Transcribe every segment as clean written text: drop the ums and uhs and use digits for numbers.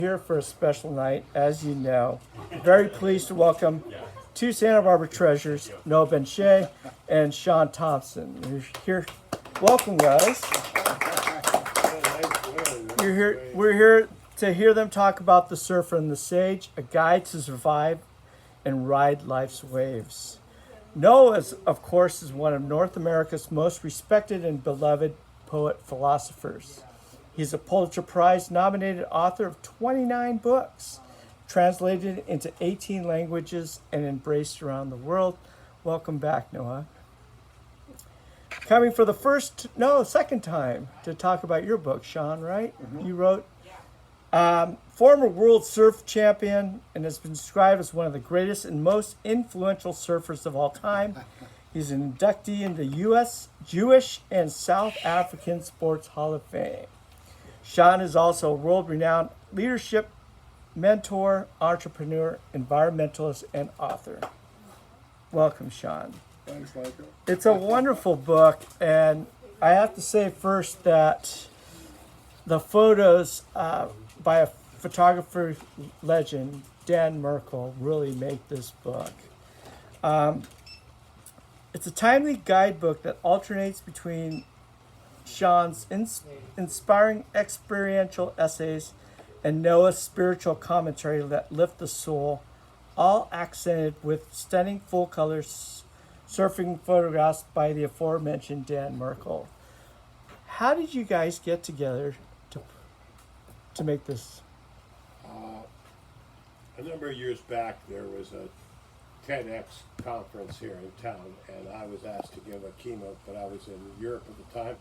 Here for a special night, as you know. Very pleased to welcome two Santa Barbara treasures, Noah benShea and Shaun Tomson. You're here. Welcome, guys. You're here. We're here to hear them talk about The Surfer and the Sage, a guide to survive and ride life's waves. Noah, of course, is one of North America's most respected and beloved poet-philosophers. He's a Pulitzer Prize-nominated author of 29 books, translated into 18 languages and embraced around the world. Welcome back, Noah. Coming for the second time to talk about your book, Shaun, right? Mm-hmm. You wrote, former world surf champion and has been described as one of the greatest and most influential surfers of all time. He's an inductee in the U.S., Jewish, and South African Sports Hall of Fame. Shaun is also a world-renowned leadership mentor, entrepreneur, environmentalist, and author. Welcome, Shaun. Thanks, Michael. It's a wonderful book, and I have to say first that the photos by a photographer legend, Dan Merkel, really make this book. It's a timely guidebook that alternates between Shaun's inspiring experiential essays and Noah's spiritual commentary that lift the soul, all accented with stunning full-color surfing photographs by the aforementioned Dan Merkel. How did you guys get together to make this? A number of years back, there was a TEDx conference here in town, and I was asked to give a keynote, but I was in Europe at the time.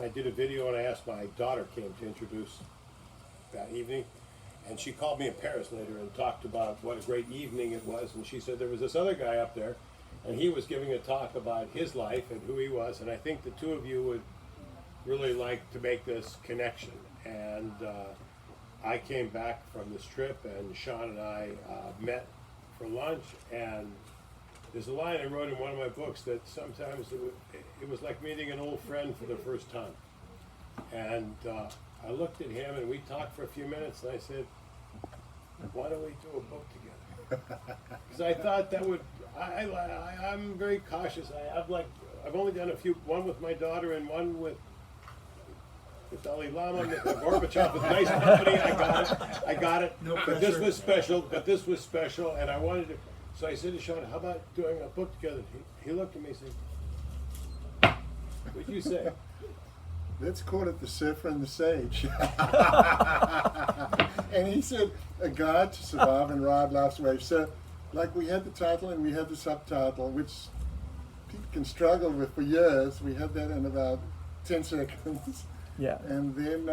I did a video and I asked my daughter came to introduce that evening, and she called me in Paris later and talked about what a great evening it was, and she said there was this other guy up there and he was giving a talk about his life and who he was, and I think the two of you would really like to make this connection. And I came back from this trip and Shaun and I met for lunch, and there's a line I wrote in one of my books that sometimes it was like meeting an old friend for the first time. And I looked at him and we talked for a few minutes, and I said, why don't we do a book together? Because I thought that would, I'm very cautious. I've only done one with my daughter and one with Dalai Lama, Gorbachev, with nice company. I got it. No but this was special, and I wanted to. So I said to Shaun, how about doing a book together? He looked at me and said, what'd you say? Let's call it The Surfer and the Sage. And he said, a guide to survive and ride life's waves. So, like, we had the title and we had the subtitle, which people can struggle with for years. We had that in about 10 seconds. Yeah. And then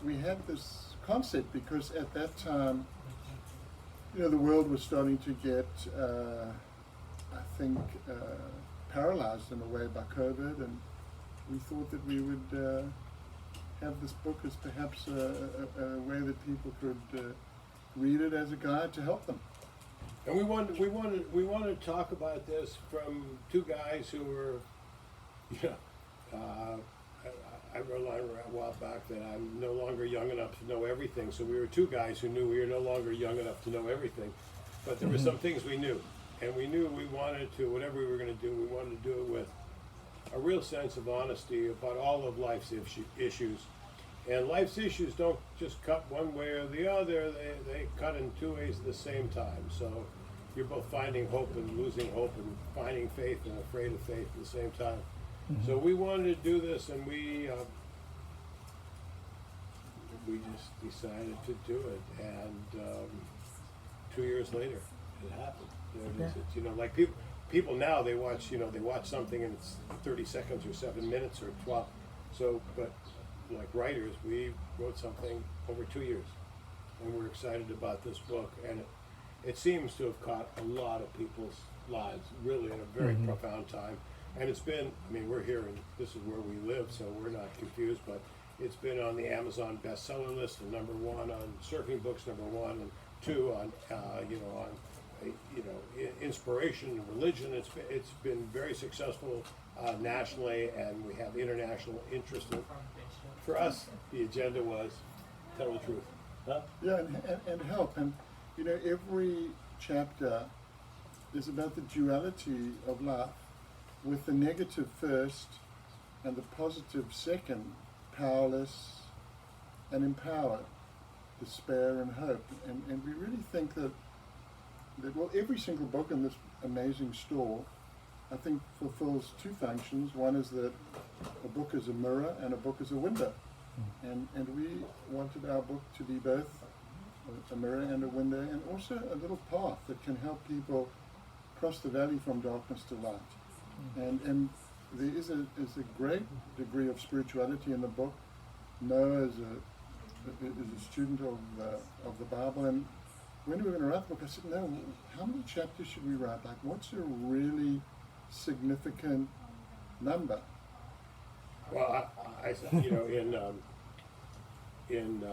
we had this concept because at that time, the world was starting to get, paralyzed in a way by COVID, and we thought that we would have this book as perhaps a way that people could read it as a guide to help them. And we wanted to talk about this from two guys who were, I wrote a line a while back that I'm no longer young enough to know everything. So we were two guys who knew we were no longer young enough to know everything, but there were some things we knew. And we knew we wanted to, whatever we were going to do, we wanted to do it with a real sense of honesty about all of life's issues. And life's issues don't just cut one way or the other, they cut in two ways at the same time. So you're both finding hope and losing hope, and finding faith and afraid of faith at the same time. Mm-hmm. So we wanted to do this, and we just decided to do it. And 2 years later, it happened. It's like people now, they watch something and it's 30 seconds or 7 minutes or 12. So, but like writers, we wrote something over 2 years, and we're excited about this book. And it seems to have caught a lot of people's lives, really, in a very profound time. And it's been, we're here and this is where we live, so we're not confused, but it's been on the Amazon bestseller list, and #1 on surfing books, #1, and 2 on, inspiration and religion. It's been very successful nationally, and we have international interest for us, the agenda was tell the truth. Huh? Yeah, and help. And, you know, every chapter is about the duality of life, with the negative first and the positive second, powerless and empowered, despair and hope. And we really think that well, every single book in this amazing store, I think, fulfills two functions. One is that a book is a mirror and a book is a window. And we wanted our book to be both a mirror and a window, and also a little path that can help people cross the valley from darkness to light. And there is a great degree of spirituality in the book. Noah is a student of the Bible, and when we were going to write the book, I said, no, how many chapters should we write? Like, what's a really significant number? Well, I you know, in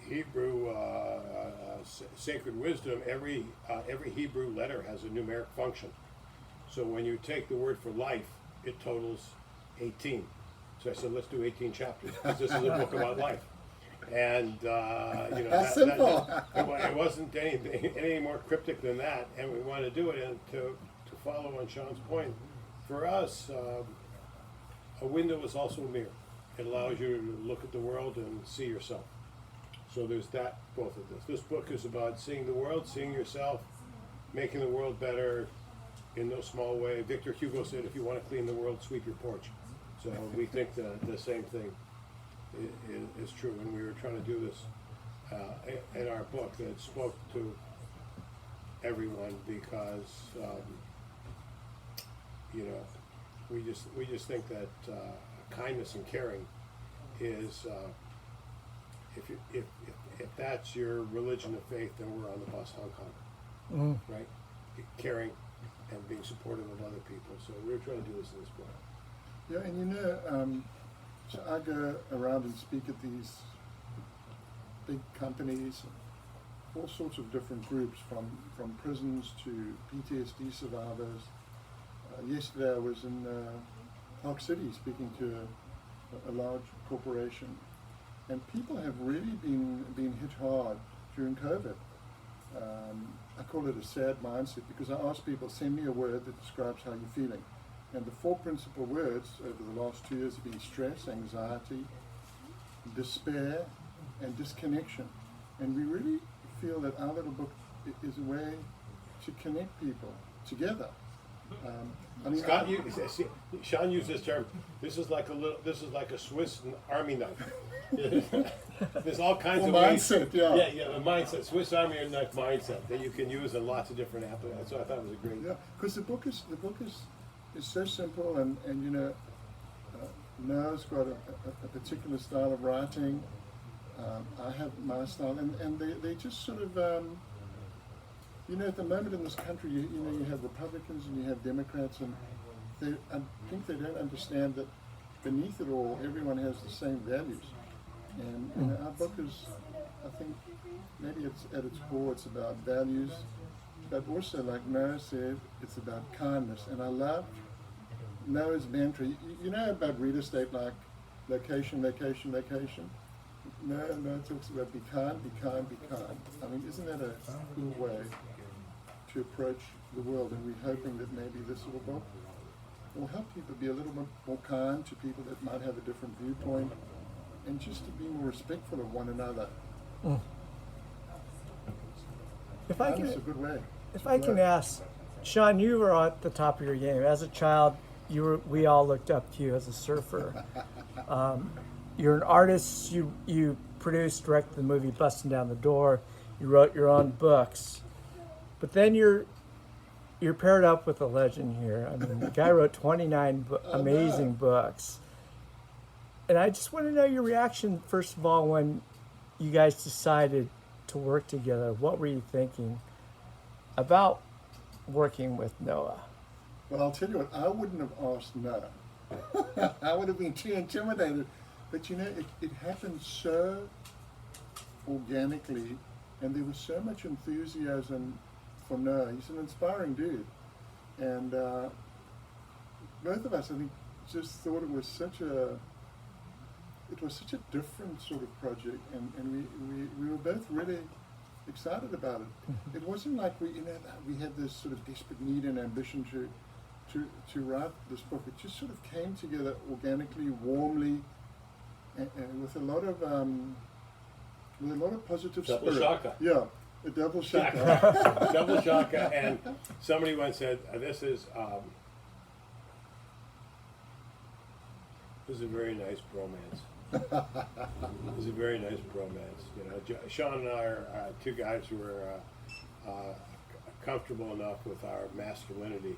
Hebrew sacred wisdom, every Hebrew letter has a numeric function. So when you take the word for life, it totals 18. So I said, let's do 18 chapters, because this is a book about life. And you know, That's simple. It wasn't any more cryptic than that, and we wanted to do it. And to follow on Shaun's point, for us, a window is also a mirror. It allows you to look at the world and see yourself. So there's that, both of this. This book is about seeing the world, seeing yourself, making the world better in no small way. Victor Hugo said, if you want to clean the world, sweep your porch. So we think that the same thing is true, and we were trying to do this in our book that spoke to everyone, because you know, we just think that kindness and caring is if that's your religion of faith, then we're on the bus Hong Kong, right? Caring and being supportive of other people. So we're trying to do this in this book. Yeah, and you know, so I go around and speak at these big companies, all sorts of different groups, from prisons to PTSD survivors. Yesterday I was in Park City speaking to a large corporation, and people have really been hit hard during COVID. I call it a sad mindset, because I ask people, send me a word that describes how you're feeling. And the four principal words over the last 2 years have been stress, anxiety, despair, and disconnection. And we really feel that our little book is a way to connect people together. I mean, Scott, Shaun used this term. This is like a Swiss Army knife. There's all kinds of mindset, ways. Yeah, the mindset, Swiss Army knife mindset that you can use in lots of different applications. So I thought it was a great. Yeah, because the book is so simple, and you know, Noah's got a particular style of writing. I have my style, and they just sort of. You know, at the moment in this country, you know, you have Republicans and you have Democrats, and I think they don't understand that beneath it all, everyone has the same values. And you know, our book is, I think, maybe it's at its core, it's about values, but also, like Noah said, it's about kindness. And I love Noah's mantra. You know about real estate, like location, location, location? Noah talks about be kind, be kind, be kind. I mean, isn't that a cool way to approach the world? And we're hoping that maybe this little book will help people be a little bit more kind to people that might have a different viewpoint, and just to be more respectful of one another. If I It's a good way. If I can ask, Shaun, you were at the top of your game. As a child, we all looked up to you as a surfer. You're an artist. You produced, directed the movie Busting Down the Door. You wrote your own books. But then you're paired up with a legend here. I mean, the guy wrote 29 amazing books. And I just want to know your reaction, first of all, when you guys decided to work together. What were you thinking about working with Noah? Well, I'll tell you what, I wouldn't have asked Noah. I would have been too intimidated. But you know, it happened so organically, and there was so much enthusiasm for Noah. He's an inspiring dude. And both of us, I think, just thought it was it was such a different sort of project, and we were both really excited about it. It wasn't like we had this sort of desperate need and ambition to write this book. It just sort of came together organically, warmly, and with a lot of positive Double spirit. shaka. Yeah, a double shaka. Double shaka. And somebody once said, this is a very nice bromance. This is a very nice bromance. You know, Shaun and I are two guys who are comfortable enough with our masculinity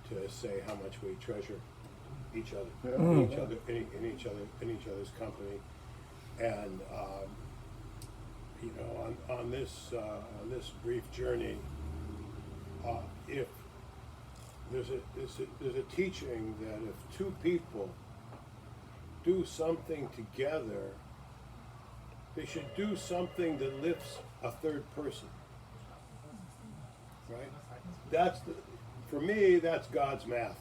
to say how much we treasure each other, in each other's company, and you know, on this brief journey, if there's a teaching that if two people do something together, they should do something that lifts a third person. Right? For me, that's God's math.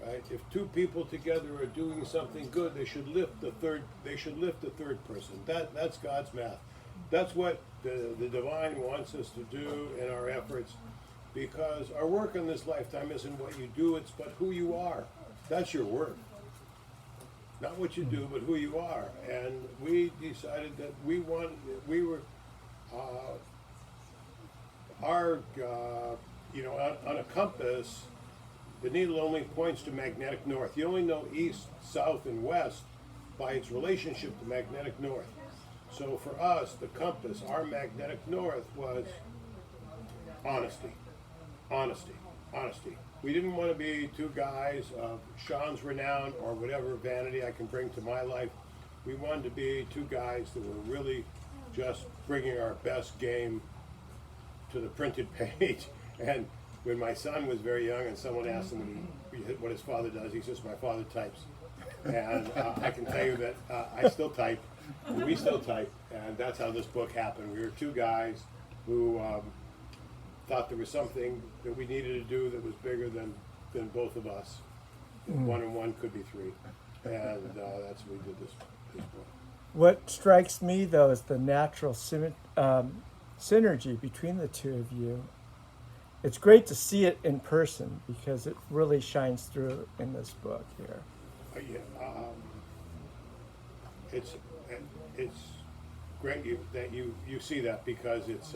Right? If two people together are doing something good, they should lift the third. They should lift the third person. That's God's math. That's what the divine wants us to do in our efforts, because our work in this lifetime isn't what you do; it's but who you are. That's your work. Not what you do, but who you are. And we decided that we were, you know, on a compass, the needle only points to magnetic north. You only know east, south, and west by its relationship to magnetic north. So for us, the compass, our magnetic north was honesty, honesty, honesty. We didn't want to be two guys of Shaun's renown or whatever vanity I can bring to my life. We wanted to be two guys that were really just bringing our best game to the printed page. And when my son was very young and someone asked him what his father does, he says, my father types. And I can tell you that I still type, and we still type, and that's how this book happened. We were two guys who thought there was something that we needed to do that was bigger than both of us. One and one could be three, and that's what we did this book. What strikes me, though, is the natural synergy between the two of you. It's great to see it in person because it really shines through in this book here. It's great that you see that, because it's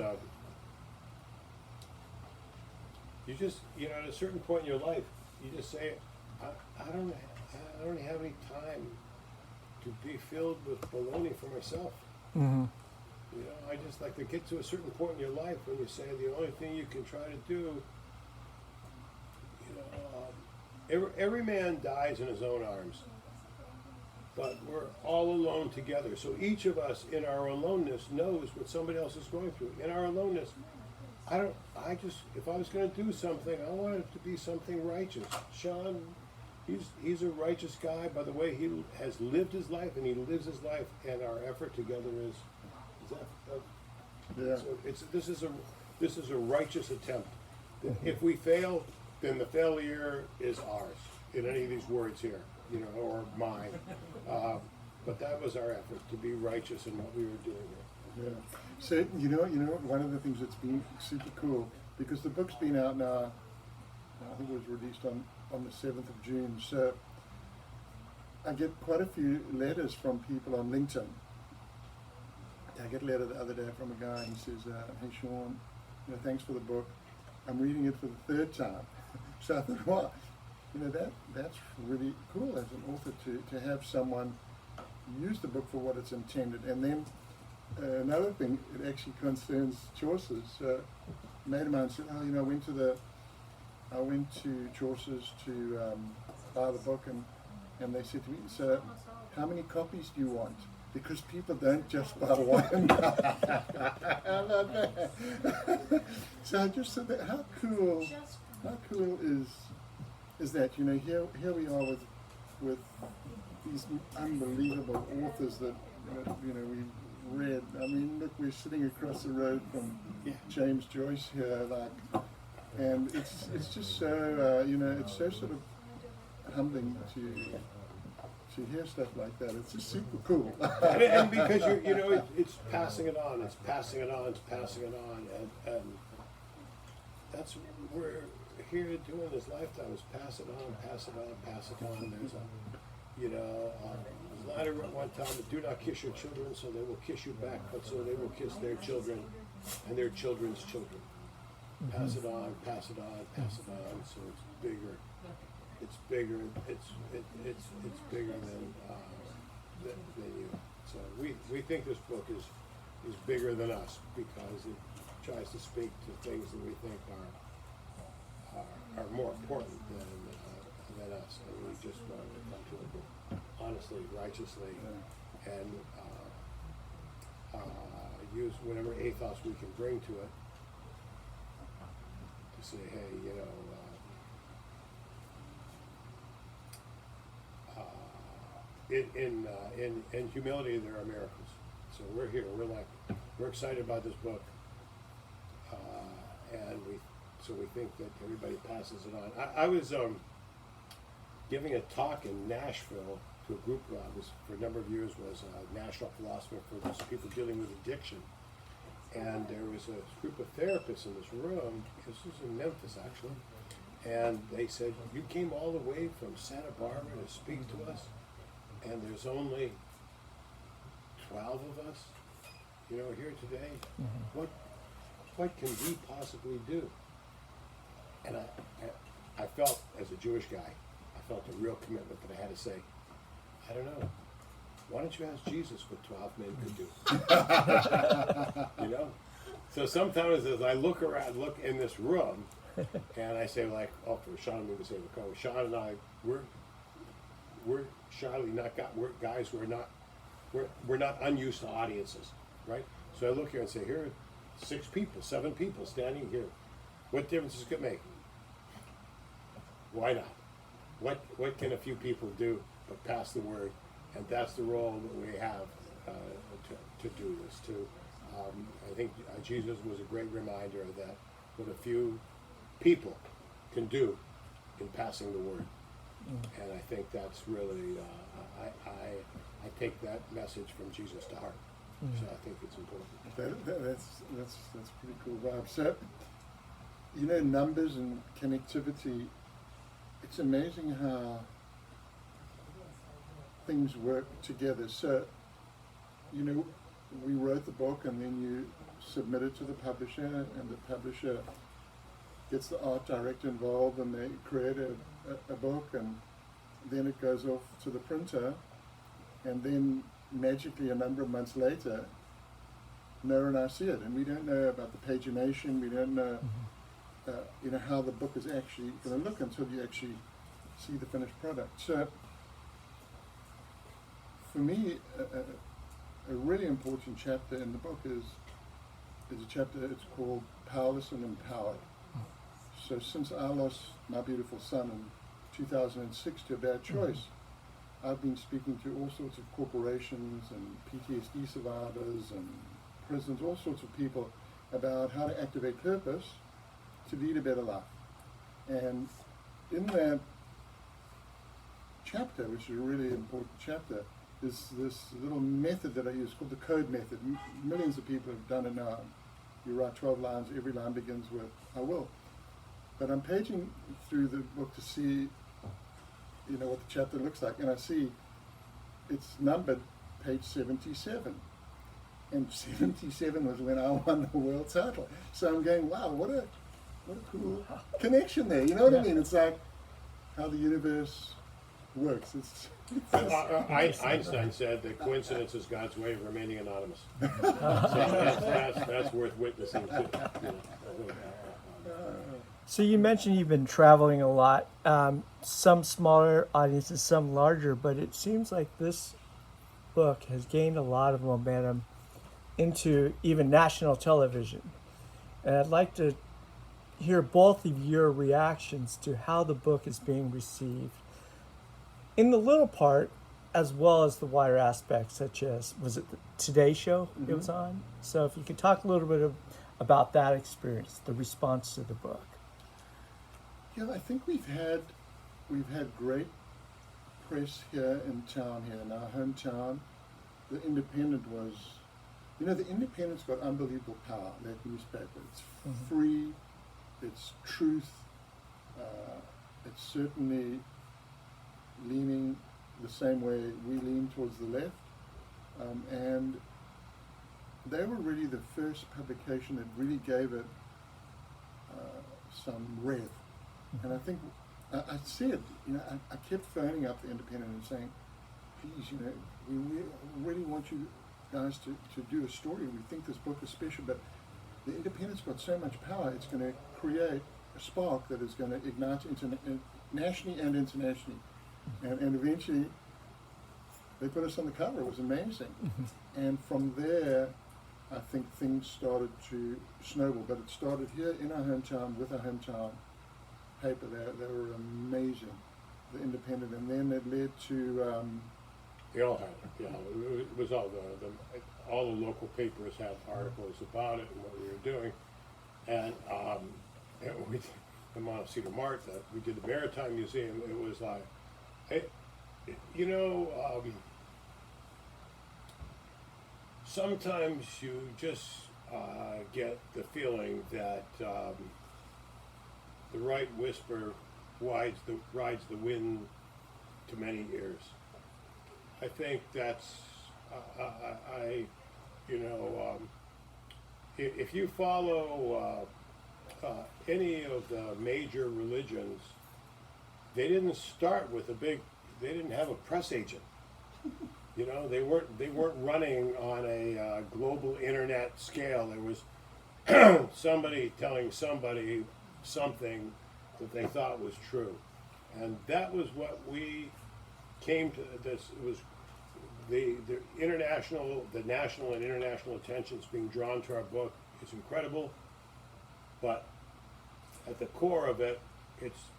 you just, you know, at a certain point in your life, you just say, I don't have any time to be filled with baloney for myself. Mm-hmm. You know, I just like to get to a certain point in your life when you say the only thing you can try to do, you know, every man dies in his own arms, but we're all alone together. So each of us in our aloneness knows what somebody else is going through. In our aloneness, if I was going to do something, I want it to be something righteous. Shaun, he's a righteous guy by the way he has lived his life, and he lives his life, and our effort together is Yeah. So this is a righteous attempt. If we fail, then the failure is ours in any of these words here, you know, or mine. But that was our effort, to be righteous in what we were doing here. Yeah. So you know, one of the things that's been super cool, because the book's been out now, I think it was released on the 7th of June. So I get quite a few letters from people on LinkedIn. I get a letter the other day from a guy. He says, "Hey Shaun, you know, thanks for the book. I'm reading it for the 3rd time." So I thought, wow, you know, that's really cool as an author to have someone use the book for what it's intended. And then another thing, it actually concerns Chaucer's. A mate of mine said, "Oh, you know, I went to Chaucer's to buy the book, and they said to me, so how many copies do you want? Because people don't just buy one." I love that. So I just said that, how cool is that? You know, here we are with these unbelievable authors that you know we read. I mean, look, we're sitting across the road from James Joyce here, like, and it's just so you know, it's so sort of humbling to hear stuff like that. It's just super cool. And because it's passing it on, it's passing it on, it's passing it on, and that's what we're here to do in this lifetime, is pass it on, pass it on, pass it on. There's a line I wrote one time: "Do not kiss your children, so they will kiss you back, but so they will kiss their children and their children's children." Pass it on, pass it on, pass it on. So it's bigger. It's bigger. It's bigger than you. So we think this book is bigger than us, because it tries to speak to things that we think are more important than us, and we just want to come to it honestly, righteously, and use whatever ethos we can bring to it to say, hey, in humility there are miracles. So we're here. We're excited about this book, and we think that everybody passes it on. I was giving a talk in Nashville to a group for a number of years, was a national philosopher for those people dealing with addiction. And there was a group of therapists in this room. This was in Memphis, actually. And they said, "You came all the way from Santa Barbara to speak to us, and there's only 12 of us, here today. Mm-hmm. What can we possibly do?" And I felt, as a Jewish guy, I felt a real commitment that I had to say, I don't know. Why don't you ask Jesus what 12 men could do? So sometimes as I look in this room, and I say, like, for Shaun and me, we say, Shaun and I, we're guys who are not, we're not unused to audiences, right? So I look here and say, here are 6 people, 7 people standing here. What difference does it make? Why not? What can a few people do but pass the word? And that's the role that we have to do this too. I think Jesus was a great reminder of that, what a few people can do in passing the word. And I think that's really, I take that message from Jesus to heart. So I think it's important. That's pretty cool, Rob. So, numbers and connectivity, it's amazing how things work together. So, we wrote the book, and then you submit it to the publisher, and the publisher gets the art director involved, and they create a book, and then it goes off to the printer, and then magically a number of months later, Noah and I see it, and we don't know about the pagination, we don't know how the book is actually going to look until you actually see the finished product. So for me, a really important chapter in the book is a chapter, it's called Powerless and Empowered. So since I lost my beautiful son in 2006 to a bad choice, I've been speaking to all sorts of corporations and PTSD survivors and prisons, all sorts of people about how to activate purpose to lead a better life. And in that chapter, which is a really important chapter, is this little method that I use called the code method. Millions of people have done it now. You write 12 lines, every line begins with, I will. But I'm paging through the book to see, what the chapter looks like, and I see it's numbered page 77. And 77 was when I won the world title. So I'm going, wow, what a cool connection there. You know what I mean? It's like how the universe works. Einstein said that coincidence is God's way of remaining anonymous. So that's worth witnessing too. So you mentioned you've been traveling a lot, some smaller audiences, some larger, but it seems like this book has gained a lot of momentum into even national television. And I'd like to hear both of your reactions to how the book is being received in the little part, as well as the wider aspects, such as, was it the Today Show it was on? So if you could talk a little bit about that experience, the response to the book. Yeah, I think we've had great press here in town, here in our hometown, the Independent was, the Independent's got unbelievable power, that newspaper. It's free, it's truth, it's certainly leaning the same way we lean towards the left. And they were really the first publication that really gave it some breadth. And I think, I said, I kept phoning up the Independent and saying, please, we really want you guys to do a story. We think this book is special, but the Independent's got so much power, it's going to create a spark that is going to ignite nationally and internationally. And eventually, they put us on the cover. It was amazing. And from there, I think things started to snowball. But it started here in our hometown with our hometown paper. They were amazing, the Independent. And then it led to... They all had it. It was all all the local papers had articles about it and what we were doing. And we did the Montecito Martha. We did the Maritime Museum. It was like, sometimes you just get the feeling that the right whisper rides the wind to many ears. I think that's, if you follow any of the major religions, they didn't start with they didn't have a press agent. They weren't running on a global internet scale. There was somebody telling somebody something that they thought was true, and that was what we came to. This was the national and international attentions being drawn to our book is incredible, but at the core of it, it's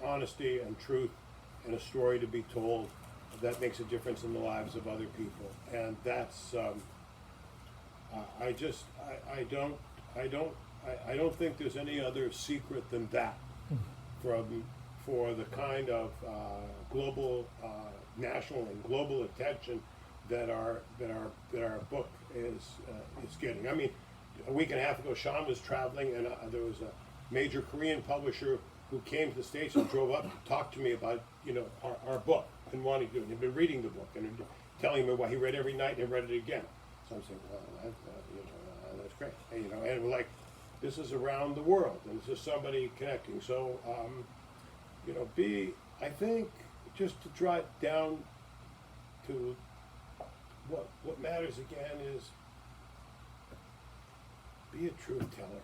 honesty and truth and a story to be told that makes a difference in the lives of other people. And that's I don't think there's any other secret than that for the kind of global, national and global attention that our book is getting. I mean, a week and a half ago, Shaun was traveling, and there was a major Korean publisher who came to the States and drove up to talk to me about our book and wanting to do it. He'd been reading the book and telling me what he read every night and read it again. So I'm saying, well, that's great. And we're like, this is around the world, and it's just somebody connecting. So, I think just to draw it down to what matters again is be a truth teller.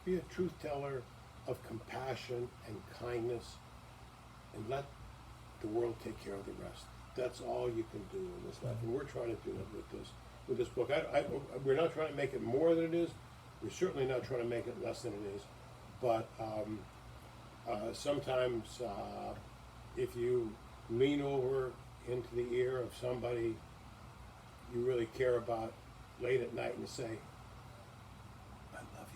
Be a truth teller of compassion and kindness, and let the world take care of the rest. That's all you can do in this life, and we're trying to do it with this book. We're not trying to make it more than it is. We're certainly not trying to make it less than it is. But sometimes, if you lean over into the ear of somebody you really care about late at night and say, "I love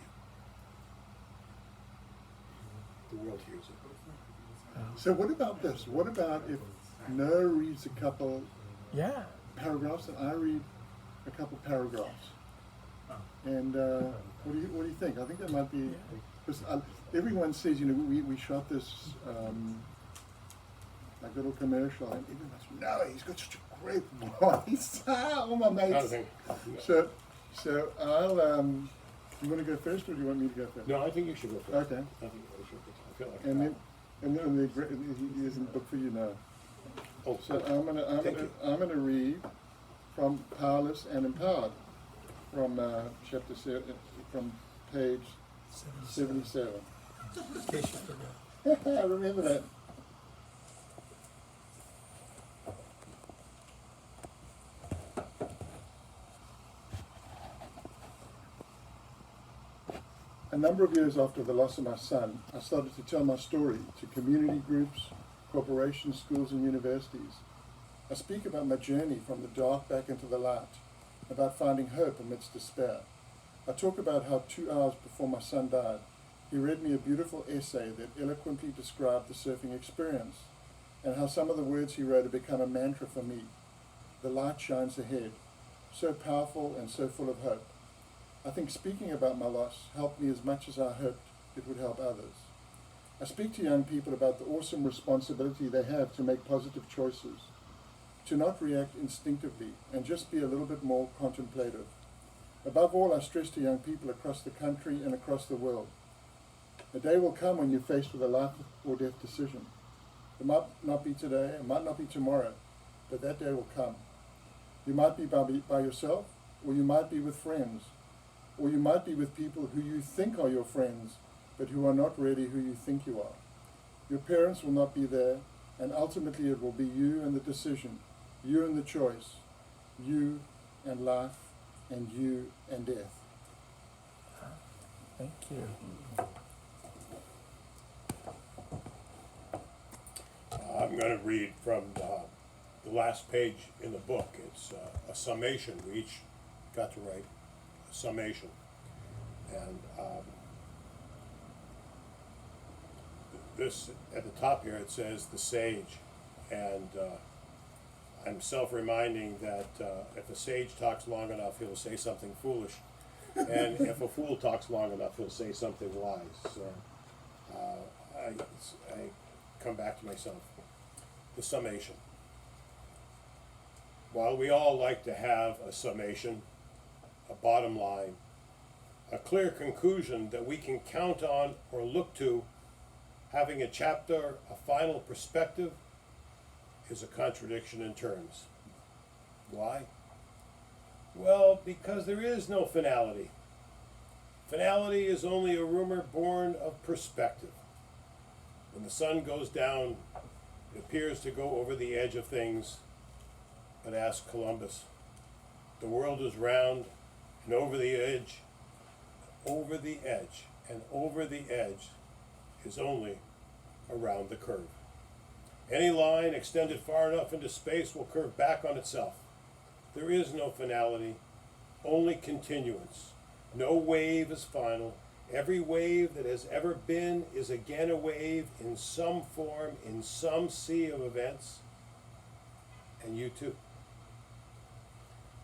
you," the world hears it. So what about this? What about if Noah reads a couple Yeah. paragraphs and I read a couple paragraphs? And what do you think? I think that might be, because everyone says, we shot this like little commercial, and everyone says, no, he's got such a great voice. All my mates. So I'll, you want to go first, or do you want me to go first? No, I think you should go first. Okay. I think you should go first. I feel like And then he isn't a book for you now. Oh, So I'm gonna read from Powerless and Empowered from chapter 7, from page 77. In case you forgot. I remember that. A number of years after the loss of my son, I started to tell my story to community groups, corporations, schools, and universities. I speak about my journey from the dark back into the light, about finding hope amidst despair. I talk about how 2 hours before my son died, he read me a beautiful essay that eloquently described the surfing experience. and how some of the words he wrote have become a mantra for me. The light shines ahead, so powerful and so full of hope. I think speaking about my loss helped me as much as I hoped it would help others. I speak to young people about the awesome responsibility they have to make positive choices, to not react instinctively, and just be a little bit more contemplative. Above all, I stress to young people across the country and across the world, a day will come when you're faced with a life or death decision. It might not be today, it might not be tomorrow, but that day will come. You might be by yourself, or you might be with friends, or you might be with people who you think are your friends, but who are not really who you think you are. Your parents will not be there, and ultimately it will be you and the decision, you and the choice, you and life, and you and death. Thank you. I'm going to read from the last page in the book. It's a summation. We each got to write a summation. And this, at the top here, it says the sage. And I'm self-reminding that if a sage talks long enough, he'll say something foolish. And if a fool talks long enough, he'll say something wise. So I come back to myself. The summation. While we all like to have a summation, a bottom line, a clear conclusion that we can count on or look to, having a chapter, a final perspective, is a contradiction in terms. Why? Well, because there is no finality. Finality is only a rumor born of perspective. When the sun goes down, it appears to go over the edge of things, but ask Columbus. The world is round, and over the edge, and over the edge is only around the curve. Any line extended far enough into space will curve back on itself. There is no finality, only continuance. No wave is final. Every wave that has ever been is again a wave in some form, in some sea of events. And you too.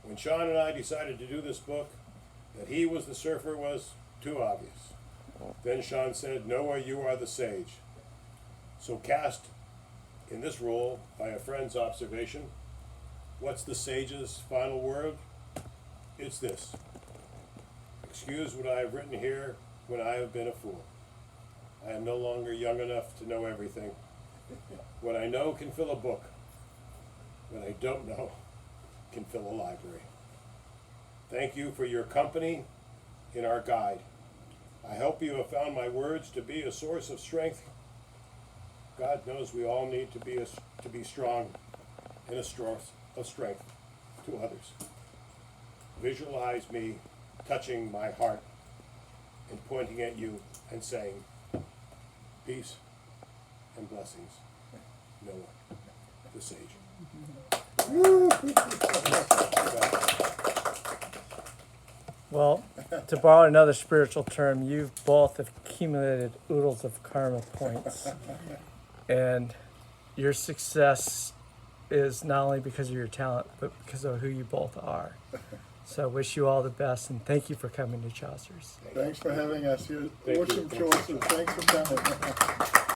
When Shaun and I decided to do this book, that he was the surfer was too obvious. Then Shaun said, Noah, you are the sage. So cast in this role by a friend's observation, what's the sage's final word? It's this. Excuse what I have written here when I have been a fool. I am no longer young enough to know everything. What I know can fill a book. What I don't know can fill a library. Thank you for your company in our guide. I hope you have found my words to be a source of strength. God knows we all need to be strong and a source of strength to others. Visualize me touching my heart and pointing at you and saying, peace and blessings, Noah, the sage. Well, to borrow another spiritual term, you've both accumulated oodles of karma points. And your success is not only because of your talent, but because of who you both are. So I wish you all the best, and thank you for coming to Chaucer's. Thanks for having us here. Thank you. Awesome choices. Thanks for coming.